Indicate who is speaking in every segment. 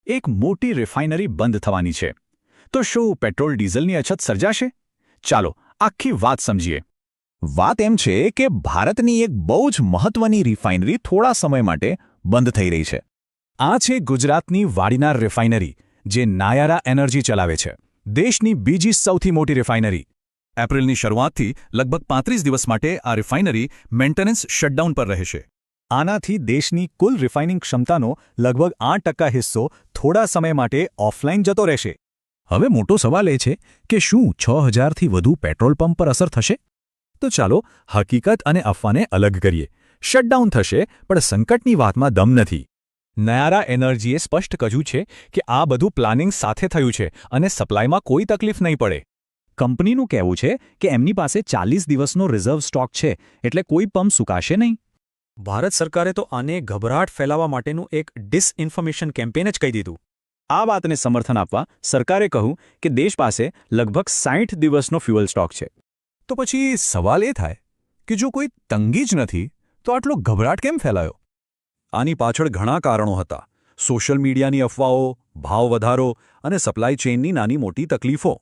Speaker 1: એક મોટી રિફાઇનરી બંધ થવાની છે. તો શું પેટ્રોલ ડીઝલની અછત સર્જાશે? ચાલો આખી વાત સમજીએ.
Speaker 2: વાત એમ છે કે ભારતની એક બહુ જ મહત્વની રિફાઇનરી થોડા સમય માટે બંધ થઈ રહી છે.
Speaker 1: આ છે ગુજરાતની વાડીનાર રિફાઇનરી, જે નાયારા એનર્જી ચલાવે છે. દેશની બીજી સૌથી મોટી રિફાઇનરી.
Speaker 3: એપ્રિલની શરૂઆતથી લગભગ 35 દિવસ માટે આ રિફાઇનરી મેન્ટેનન્સ શટડાઉન પર રહેશે.
Speaker 1: આનાથી દેશની કુલ રિફાઇનિંગ ક્ષમતાનો લગભગ 8% હિસ્સો થોડા સમય માટે ઓફલાઈન જતો રહેશે.
Speaker 2: હવે મોટો સવાલ એ છે કે શું 6000થી વધુ પેટ્રોલ પંપ પર અસર થશે?
Speaker 1: તો ચાલો હકીકત અને અફવાને અલગ કરીએ. શટડાઉન થશે, પણ સંકટની વાતમાં દમ નથી. નયારા એનર્જીએ સ્પષ્ટ કહ્યું છે કે આ બધું પ્લાનિંગ સાથે થયું છે અને સપ્લાયમાં કોઈ તકલીફ નહીં પડે. કંપનીનું કહેવું છે કે એમની પાસે 40 દિવસનો રિઝર્વ સ્ટોક છે, એટલે કોઈ પંપ સુકાશે નહીં. ભારત સરકારે તો આને ગભરાટ ફેલાવવા માટેનું એક ડિસઇન્ફોર્મેશન કેમ્પેન જ કહી દીધું. આ વાતને સમર્થન આપવા સરકારે કહ્યું કે દેશ પાસે લગભગ 60 દિવસનો ફ્યુઅલ સ્ટોક છે.
Speaker 2: તો પછી સવાલ એ થાય કે જો કોઈ તંગી જ નથી તો આટલો ગભરાટ કેમ ફેલાયો?
Speaker 3: આની પાછળ ઘણા કારણો હતા. સોશિયલ મીડિયાની અફવાઓ, ભાવ વધારો અને સપ્લાય ચેઇનની નાની મોટી તકલીફો.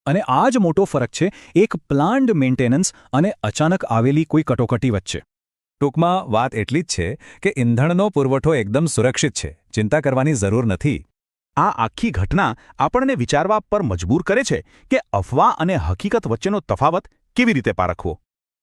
Speaker 1: અને આ જ મોટો ફરક છે એક પ્લાન્ડ મેન્ટેનન્સ અને અચાનક આવેલી કોઈ કટોકટી વચ્ચે.
Speaker 2: ટૂંકમાં વાત એટલી જ છે કે ઇંધણનો પુરવઠો એકદમ સુરક્ષિત છે, ચિંતા કરવાની જરૂર નથી.
Speaker 1: આ આખી ઘટના આપણને વિચારવા પર મજબૂર કરે છે કે અફવા અને હકીકત વચ્ચેનો તફાવત કેવી રીતે પારખવો.